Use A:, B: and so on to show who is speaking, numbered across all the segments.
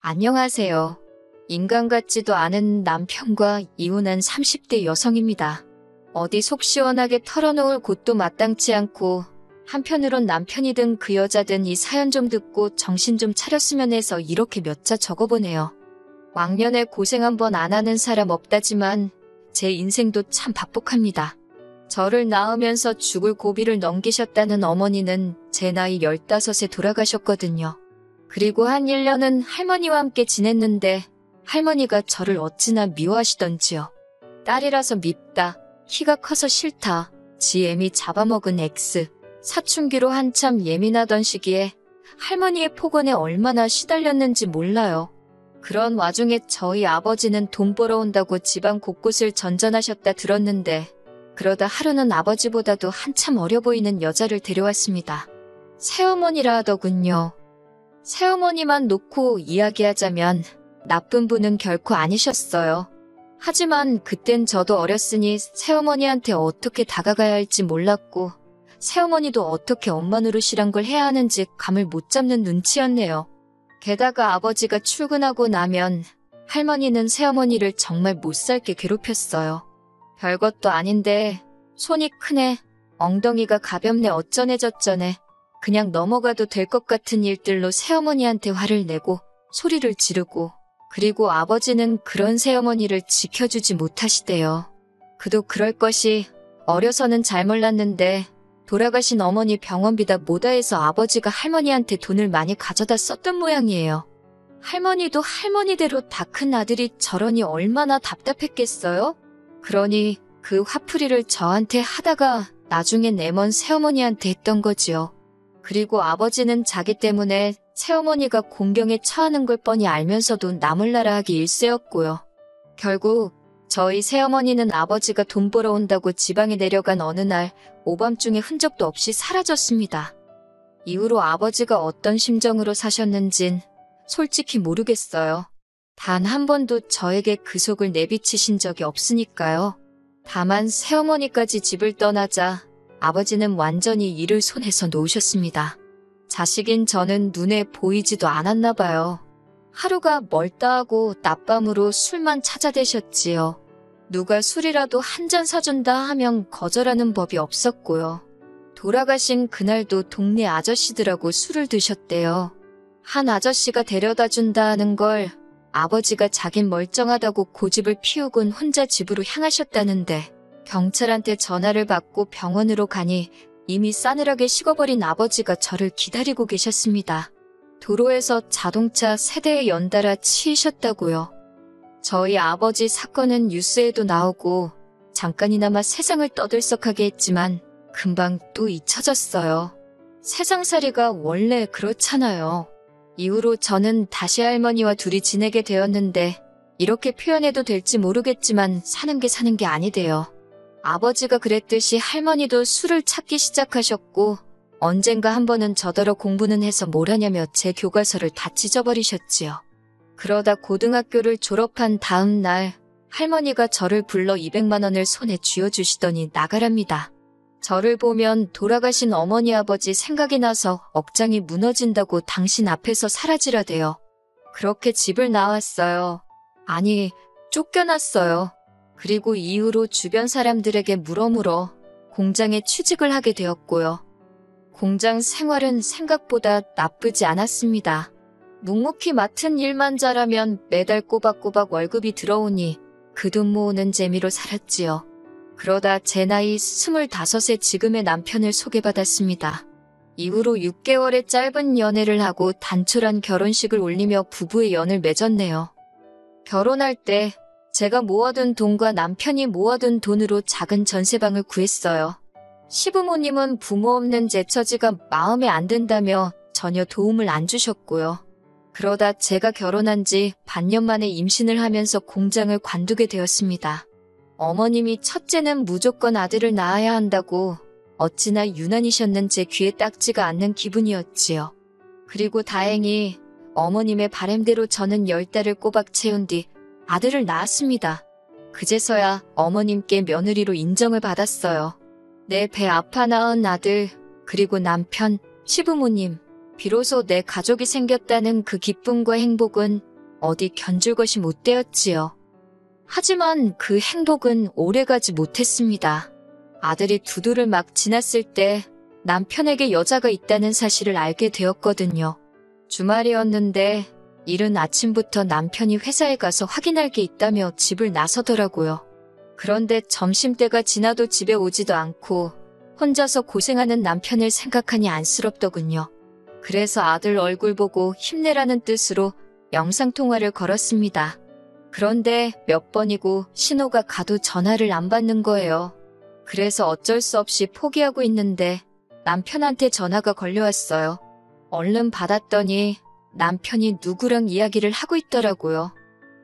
A: 안녕하세요. 인간 같지도 않은 남편과 이혼한 30대 여성입니다. 어디 속 시원하게 털어놓을 곳도 마땅치 않고 한편으론 남편이든 그 여자든 이 사연 좀 듣고 정신 좀 차렸으면 해서 이렇게 몇 자 적어보네요. 왕년에 고생 한번 안 하는 사람 없다지만 제 인생도 참 바복합니다. 저를 낳으면서 죽을 고비를 넘기셨다는 어머니는 제 나이 15에 돌아가셨거든요. 그리고 한 1년은 할머니와 함께 지냈는데 할머니가 저를 어찌나 미워하시던지요. 딸이라서 밉다, 키가 커서 싫다, 지 애미 잡아먹은 X, 사춘기로 한참 예민하던 시기에 할머니의 폭언에 얼마나 시달렸는지 몰라요. 그런 와중에 저희 아버지는 돈 벌어온다고 집안 곳곳을 전전하셨다 들었는데 그러다 하루는 아버지보다도 한참 어려 보이는 여자를 데려왔습니다. 새어머니라 하더군요. 새어머니만 놓고 이야기하자면 나쁜 분은 결코 아니셨어요. 하지만 그땐 저도 어렸으니 새어머니한테 어떻게 다가가야 할지 몰랐고 새어머니도 어떻게 엄마 노릇이란 걸 해야 하는지 감을 못 잡는 눈치였네요. 게다가 아버지가 출근하고 나면 할머니는 새어머니를 정말 못살게 괴롭혔어요. 별것도 아닌데 손이 크네, 엉덩이가 가볍네 어쩌네 저쩌네 그냥 넘어가도 될 것 같은 일들로 새어머니한테 화를 내고 소리를 지르고 그리고 아버지는 그런 새어머니를 지켜주지 못하시대요. 그도 그럴 것이 어려서는 잘 몰랐는데 돌아가신 어머니 병원비다 뭐다 해서 아버지가 할머니한테 돈을 많이 가져다 썼던 모양이에요. 할머니도 할머니대로 다 큰 아들이 저러니 얼마나 답답했겠어요? 그러니 그 화풀이를 저한테 하다가 나중엔 애먼 새어머니한테 했던 거지요. 그리고 아버지는 자기 때문에 새어머니가 공경에 처하는 걸 뻔히 알면서도 나몰라라 하기 일쑤였고요. 결국 저희 새어머니는 아버지가 돈 벌어온다고 지방에 내려간 어느 날 오밤중에 흔적도 없이 사라졌습니다. 이후로 아버지가 어떤 심정으로 사셨는진 솔직히 모르겠어요. 단 한 번도 저에게 그 속을 내비치신 적이 없으니까요. 다만 새어머니까지 집을 떠나자 아버지는 완전히 일을 손에서 놓으셨습니다. 자식인 저는 눈에 보이지도 않았나 봐요. 하루가 멀다 하고 낮밤으로 술만 찾아대셨지요. 누가 술이라도 한 잔 사준다 하면 거절하는 법이 없었고요. 돌아가신 그날도 동네 아저씨들하고 술을 드셨대요. 한 아저씨가 데려다 준다 하는 걸 아버지가 자긴 멀쩡하다고 고집을 피우곤 혼자 집으로 향하셨다는데 경찰한테 전화를 받고 병원으로 가니 이미 싸늘하게 식어버린 아버지가 저를 기다리고 계셨습니다. 도로에서 자동차 세대에 연달아 치이셨다고요. 저희 아버지 사건은 뉴스에도 나오고 잠깐이나마 세상을 떠들썩하게 했지만 금방 또 잊혀졌어요. 세상살이가 원래 그렇잖아요. 이후로 저는 다시 할머니와 둘이 지내게 되었는데 이렇게 표현해도 될지 모르겠지만 사는 게 아니대요. 아버지가 그랬듯이 할머니도 술을 찾기 시작하셨고 언젠가 한 번은 저더러 공부는 해서 뭘 하냐며 제 교과서를 다 찢어버리셨지요. 그러다 고등학교를 졸업한 다음 날 할머니가 저를 불러 200만 원을 손에 쥐어주시더니 나가랍니다. 저를 보면 돌아가신 어머니 아버지 생각이 나서 억장이 무너진다고 당신 앞에서 사라지라대요. 그렇게 집을 나왔어요. 아니, 쫓겨났어요. 그리고 이후로 주변 사람들에게 물어물어 공장에 취직을 하게 되었고요. 공장 생활은 생각보다 나쁘지 않았습니다. 묵묵히 맡은 일만 잘하면 매달 꼬박꼬박 월급이 들어오니 그 돈 모으는 재미로 살았지요. 그러다 제 나이 25에 지금의 남편을 소개받았습니다. 이후로 6개월의 짧은 연애를 하고 단촐한 결혼식을 올리며 부부의 연을 맺었네요. 결혼할 때 제가 모아둔 돈과 남편이 모아둔 돈으로 작은 전세방을 구했어요. 시부모님은 부모 없는 제 처지가 마음에 안 든다며 전혀 도움을 안 주셨고요. 그러다 제가 결혼한 지 반년 만에 임신을 하면서 공장을 관두게 되었습니다. 어머님이 첫째는 무조건 아들을 낳아야 한다고 어찌나 유난이셨는 제 귀에 딱지가 않는 기분이었지요. 그리고 다행히 어머님의 바람대로 저는 10달을 꼬박 채운 뒤 아들을 낳았습니다. 그제서야 어머님께 며느리로 인정을 받았어요. 내 배 아파 낳은 아들, 그리고 남편, 시부모님, 비로소 내 가족이 생겼다는 그 기쁨과 행복은 어디 견줄 것이 못 되었지요. 하지만 그 행복은 오래가지 못했습니다. 아들이 두두를 막 지났을 때 남편에게 여자가 있다는 사실을 알게 되었거든요. 주말이었는데 이른 아침부터 남편이 회사에 가서 확인할 게 있다며 집을 나서더라고요. 그런데 점심때가 지나도 집에 오지도 않고 혼자서 고생하는 남편을 생각하니 안쓰럽더군요. 그래서 아들 얼굴 보고 힘내라는 뜻으로 영상통화를 걸었습니다. 그런데 몇 번이고 신호가 가도 전화를 안 받는 거예요. 그래서 어쩔 수 없이 포기하고 있는데 남편한테 전화가 걸려왔어요. 얼른 받았더니 남편이 누구랑 이야기를 하고 있더라고요.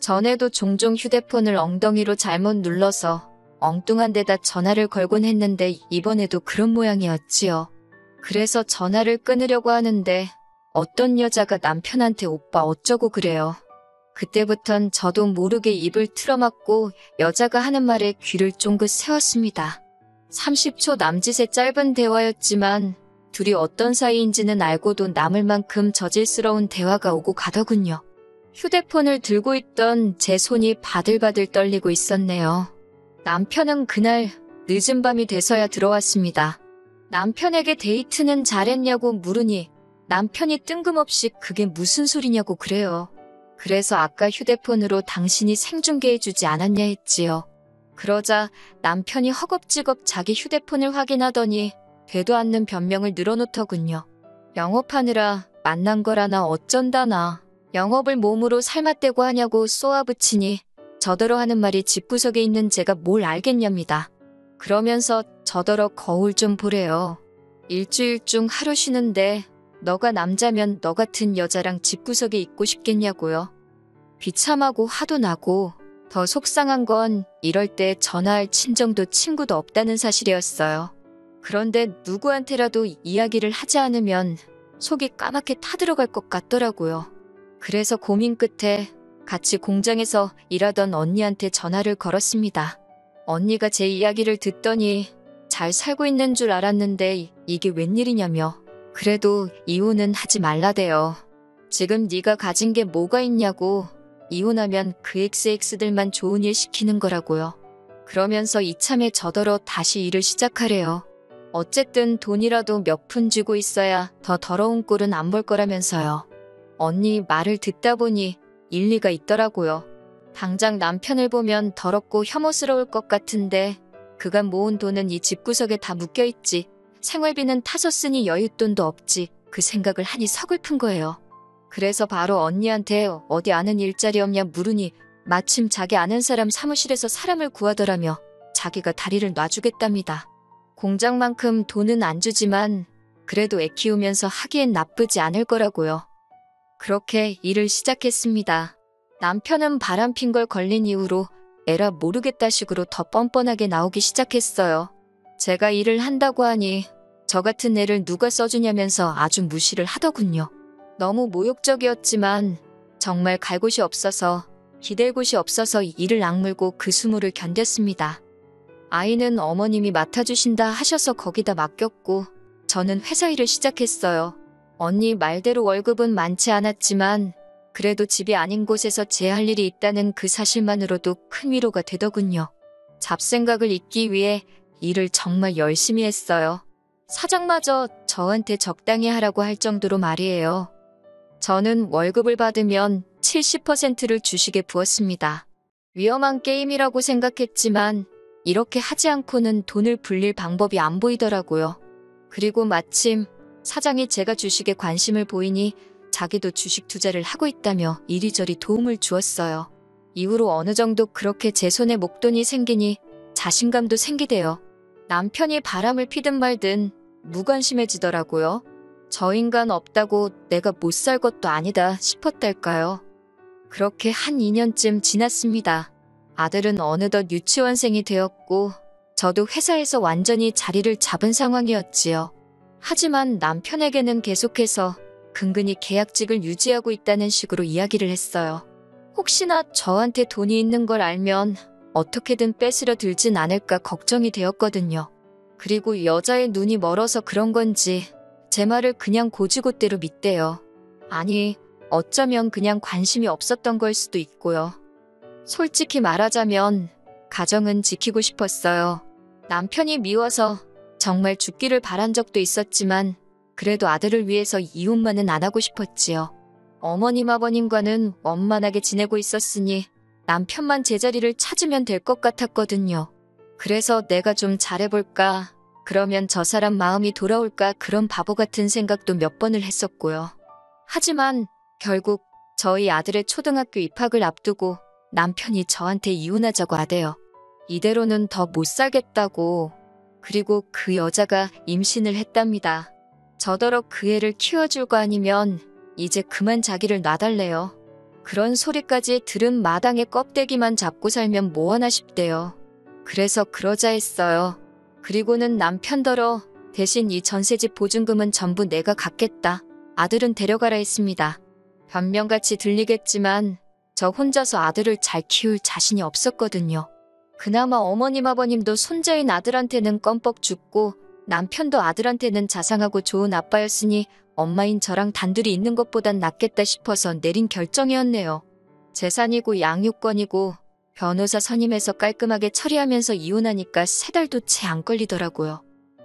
A: 전에도 종종 휴대폰을 엉덩이로 잘못 눌러서 엉뚱한 데다 전화를 걸곤 했는데 이번에도 그런 모양이었지요. 그래서 전화를 끊으려고 하는데 어떤 여자가 남편한테 오빠 어쩌고 그래요. 그때부턴 저도 모르게 입을 틀어막고 여자가 하는 말에 귀를 쫑긋 세웠습니다. 30초 남짓의 짧은 대화였지만 둘이 어떤 사이인지는 알고도 남을 만큼 저질스러운 대화가 오고 가더군요. 휴대폰을 들고 있던 제 손이 바들바들 떨리고 있었네요. 남편은 그날 늦은 밤이 돼서야 들어왔습니다. 남편에게 데이트는 잘했냐고 물으니 남편이 뜬금없이 그게 무슨 소리냐고 그래요. 그래서 아까 휴대폰으로 당신이 생중계해주지 않았냐 했지요. 그러자 남편이 허겁지겁 자기 휴대폰을 확인하더니 되도 않는 변명을 늘어놓더군요. 영업하느라 만난 거라나 어쩐다나 영업을 몸으로 삶아떼고 하냐고 쏘아붙이니 저더러 하는 말이 집구석에 있는 제가 뭘 알겠냐입니다. 그러면서 저더러 거울 좀 보래요. 일주일 중 하루 쉬는데 너가 남자면 너 같은 여자랑 집구석에 있고 싶겠냐고요. 비참하고 화도 나고 더 속상한 건 이럴 때 전화할 친정도 친구도 없다는 사실이었어요. 그런데 누구한테라도 이야기를 하지 않으면 속이 까맣게 타들어갈 것 같더라고요. 그래서 고민 끝에 같이 공장에서 일하던 언니한테 전화를 걸었습니다. 언니가 제 이야기를 듣더니 잘 살고 있는 줄 알았는데 이게 웬일이냐며 그래도 이혼은 하지 말라대요. 지금 네가 가진 게 뭐가 있냐고 이혼하면 그 XX들만 좋은 일 시키는 거라고요. 그러면서 이참에 저더러 다시 일을 시작하래요. 어쨌든 돈이라도 몇 푼 쥐고 있어야 더 더러운 꼴은 안 볼 거라면서요. 언니 말을 듣다 보니 일리가 있더라고요. 당장 남편을 보면 더럽고 혐오스러울 것 같은데 그간 모은 돈은 이 집구석에 다 묶여있지. 생활비는 타서 쓰니 여윳돈도 없지. 그 생각을 하니 서글픈 거예요. 그래서 바로 언니한테 어디 아는 일자리 없냐 물으니 마침 자기 아는 사람 사무실에서 사람을 구하더라며 자기가 다리를 놔주겠답니다. 공장만큼 돈은 안 주지만 그래도 애 키우면서 하기엔 나쁘지 않을 거라고요. 그렇게 일을 시작했습니다. 남편은 바람핀 걸 걸린 이후로 에라 모르겠다 식으로 더 뻔뻔하게 나오기 시작했어요. 제가 일을 한다고 하니 저 같은 애를 누가 써주냐면서 아주 무시를 하더군요. 너무 모욕적이었지만 정말 갈 곳이 없어서 기댈 곳이 없어서 일을 악물고 그 수모를 견뎠습니다. 아이는 어머님이 맡아주신다 하셔서 거기다 맡겼고 저는 회사 일을 시작했어요. 언니 말대로 월급은 많지 않았지만 그래도 집이 아닌 곳에서 제 할 일이 있다는 그 사실만으로도 큰 위로가 되더군요. 잡생각을 잊기 위해 일을 정말 열심히 했어요. 사장마저 저한테 적당히 하라고 할 정도로 말이에요. 저는 월급을 받으면 70%를 주식에 부었습니다. 위험한 게임이라고 생각했지만 이렇게 하지 않고는 돈을 불릴 방법이 안 보이더라고요. 그리고 마침 사장이 제가 주식에 관심을 보이니 자기도 주식 투자를 하고 있다며 이리저리 도움을 주었어요. 이후로 어느 정도 그렇게 제 손에 목돈이 생기니 자신감도 생기대요. 남편이 바람을 피든 말든 무관심해지더라고요. 저 인간 없다고 내가 못 살 것도 아니다 싶었달까요. 그렇게 한 2년쯤 지났습니다. 아들은 어느덧 유치원생이 되었고 저도 회사에서 완전히 자리를 잡은 상황이었지요. 하지만 남편에게는 계속해서 근근히 계약직을 유지하고 있다는 식으로 이야기를 했어요. 혹시나 저한테 돈이 있는 걸 알면 어떻게든 뺏으려 들진 않을까 걱정이 되었거든요. 그리고 여자의 눈이 멀어서 그런 건지 제 말을 그냥 고지고대로 믿대요. 아니, 어쩌면 그냥 관심이 없었던 걸 수도 있고요. 솔직히 말하자면 가정은 지키고 싶었어요. 남편이 미워서 정말 죽기를 바란 적도 있었지만 그래도 아들을 위해서 이혼만은 안 하고 싶었지요. 어머님 아버님과는 원만하게 지내고 있었으니 남편만 제자리를 찾으면 될 것 같았거든요. 그래서 내가 좀 잘해볼까, 그러면 저 사람 마음이 돌아올까, 그런 바보 같은 생각도 몇 번을 했었고요. 하지만 결국 저희 아들의 초등학교 입학을 앞두고 남편이 저한테 이혼하자고 하대요. 이대로는 더 못 살겠다고. 그리고 그 여자가 임신을 했답니다. 저더러 그 애를 키워줄 거 아니면 이제 그만 자기를 놔달래요. 그런 소리까지 들은 마당에 껍데기만 잡고 살면 뭐하나 싶대요. 그래서 그러자 했어요. 그리고는 남편더러 대신 이 전세집 보증금은 전부 내가 갚겠다. 아들은 데려가라 했습니다. 변명같이 들리겠지만 저 혼자서 아들을 잘 키울 자신이 없었거든요. 그나마 어머님 아버님도 손자인 아들한테는 껌뻑 죽고 남편도 아들한테는 자상하고 좋은 아빠였으니 엄마인 저랑 단둘이 있는 것보단 낫겠다 싶어서 내린 결정이었네요. 재산이고 양육권이고 변호사 선임해서 깔끔하게 처리하면서 이혼하니까 3달도 채 안 걸리더라고요.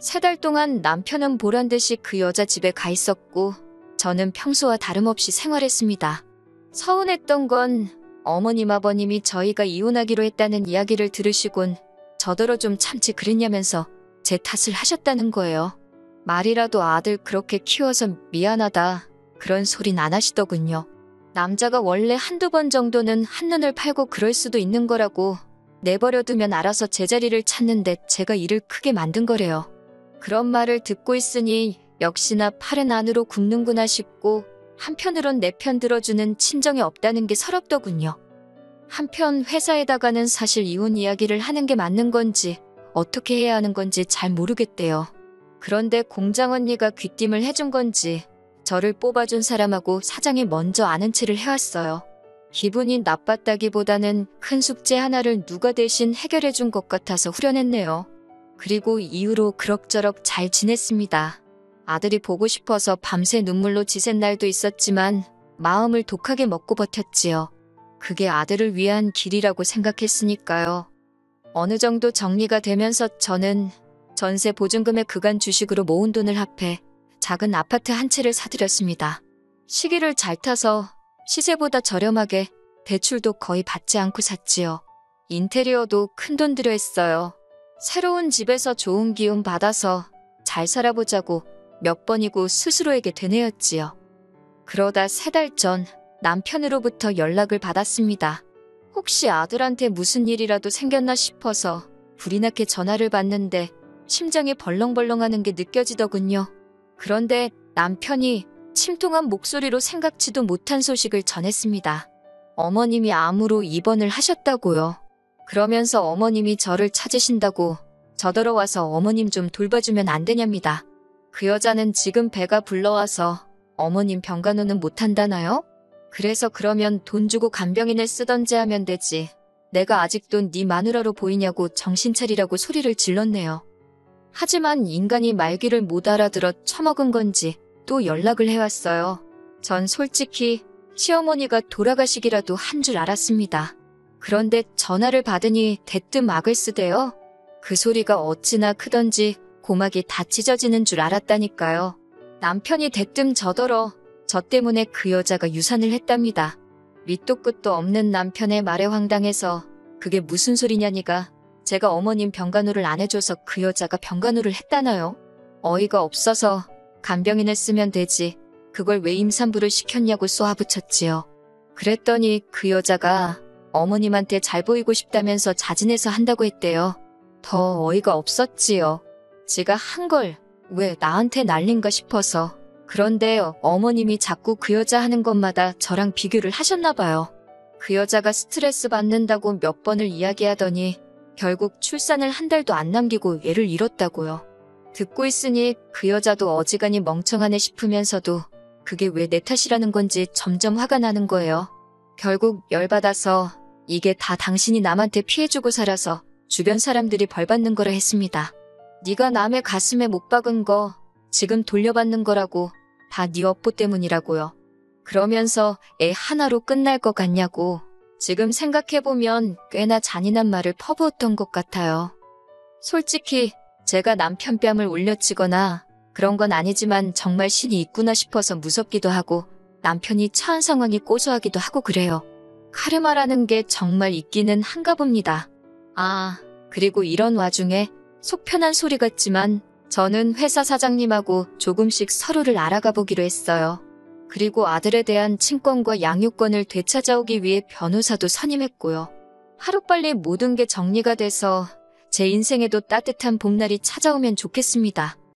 A: 3달 동안 남편은 보란듯이 그 여자 집에 가 있었고 저는 평소와 다름없이 생활했습니다. 서운했던 건 어머님 아버님이 저희가 이혼하기로 했다는 이야기를 들으시곤 저더러 좀 참지 그랬냐면서 제 탓을 하셨다는 거예요. 말이라도 아들 그렇게 키워서 미안하다, 그런 소린 안 하시더군요. 남자가 원래 한두 번 정도는 한눈을 팔고 그럴 수도 있는 거라고, 내버려두면 알아서 제자리를 찾는데 제가 일을 크게 만든 거래요. 그런 말을 듣고 있으니 역시나 팔은 안으로 굽는구나 싶고 한편으론 내 편 들어주는 친정이 없다는 게 서럽더군요. 한편 회사에다가는 사실 이혼 이야기를 하는 게 맞는 건지 어떻게 해야 하는 건지 잘 모르겠대요. 그런데 공장 언니가 귀띔을 해준 건지 저를 뽑아준 사람하고 사장이 먼저 아는 체를 해왔어요. 기분이 나빴다기보다는 큰 숙제 하나를 누가 대신 해결해준 것 같아서 후련했네요. 그리고 이후로 그럭저럭 잘 지냈습니다. 아들이 보고 싶어서 밤새 눈물로 지샌 날도 있었지만 마음을 독하게 먹고 버텼지요. 그게 아들을 위한 길이라고 생각했으니까요. 어느 정도 정리가 되면서 저는 전세 보증금의 그간 주식으로 모은 돈을 합해 작은 아파트 한 채를 사들였습니다. 시기를 잘 타서 시세보다 저렴하게 대출도 거의 받지 않고 샀지요. 인테리어도 큰돈 들여 했어요. 새로운 집에서 좋은 기운 받아서 잘 살아보자고 몇 번이고 스스로에게 되뇌었지요. 그러다 3달 전 남편으로부터 연락을 받았습니다. 혹시 아들한테 무슨 일이라도 생겼나 싶어서 불이 나게 전화를 받는데 심장이 벌렁벌렁하는 게 느껴지더군요. 그런데 남편이 침통한 목소리로 생각지도 못한 소식을 전했습니다. 어머님이 암으로 입원을 하셨다고요. 그러면서 어머님이 저를 찾으신다고 저더러 와서 어머님 좀 돌봐주면 안 되냐입니다. 그 여자는 지금 배가 불러와서 어머님 병간호는 못한다나요? 그래서 그러면 돈 주고 간병인을 쓰던지 하면 되지. 내가 아직도 네 마누라로 보이냐고 정신 차리라고 소리를 질렀네요. 하지만 인간이 말귀를 못 알아들어 처먹은 건지 또 연락을 해왔어요. 전 솔직히 시어머니가 돌아가시기라도 한 줄 알았습니다. 그런데 전화를 받으니 대뜸 악을 쓰대요. 그 소리가 어찌나 크던지 고막이 다 찢어지는 줄 알았다니까요. 남편이 대뜸 저더러 저 때문에 그 여자가 유산을 했답니다. 밑도 끝도 없는 남편의 말에 황당해서 그게 무슨 소리냐니가 제가 어머님 병간호를 안 해줘서 그 여자가 병간호를 했다나요? 어이가 없어서 간병인을 쓰면 되지. 그걸 왜 임산부를 시켰냐고 쏘아붙였지요. 그랬더니 그 여자가 어머님한테 잘 보이고 싶다면서 자진해서 한다고 했대요. 더 어이가 없었지요. 지가 한 걸 왜 나한테 날린가 싶어서. 그런데 어머님이 자꾸 그 여자 하는 것마다 저랑 비교를 하셨나 봐요. 그 여자가 스트레스 받는다고 몇 번을 이야기하더니 결국 출산을 한 달도 안 남기고 애를 잃었다고요. 듣고 있으니 그 여자도 어지간히 멍청하네 싶으면서도 그게 왜 내 탓이라는 건지 점점 화가 나는 거예요. 결국 열받아서 이게 다 당신이 남한테 피해주고 살아서 주변 사람들이 벌받는 거라 했습니다. 네가 남의 가슴에 못 박은 거 지금 돌려받는 거라고, 다 네 업보 때문이라고요. 그러면서 애 하나로 끝날 것 같냐고. 지금 생각해보면 꽤나 잔인한 말을 퍼부었던 것 같아요. 솔직히 제가 남편 뺨을 올려치거나 그런 건 아니지만 정말 신이 있구나 싶어서 무섭기도 하고 남편이 처한 상황이 고소하기도 하고 그래요. 카르마라는 게 정말 있기는 한가 봅니다. 아, 그리고 이런 와중에 속 편한 소리 같지만 저는 회사 사장님하고 조금씩 서로를 알아가 보기로 했어요. 그리고 아들에 대한 친권과 양육권을 되찾아오기 위해 변호사도 선임했고요. 하루빨리 모든 게 정리가 돼서 제 인생에도 따뜻한 봄날이 찾아오면 좋겠습니다.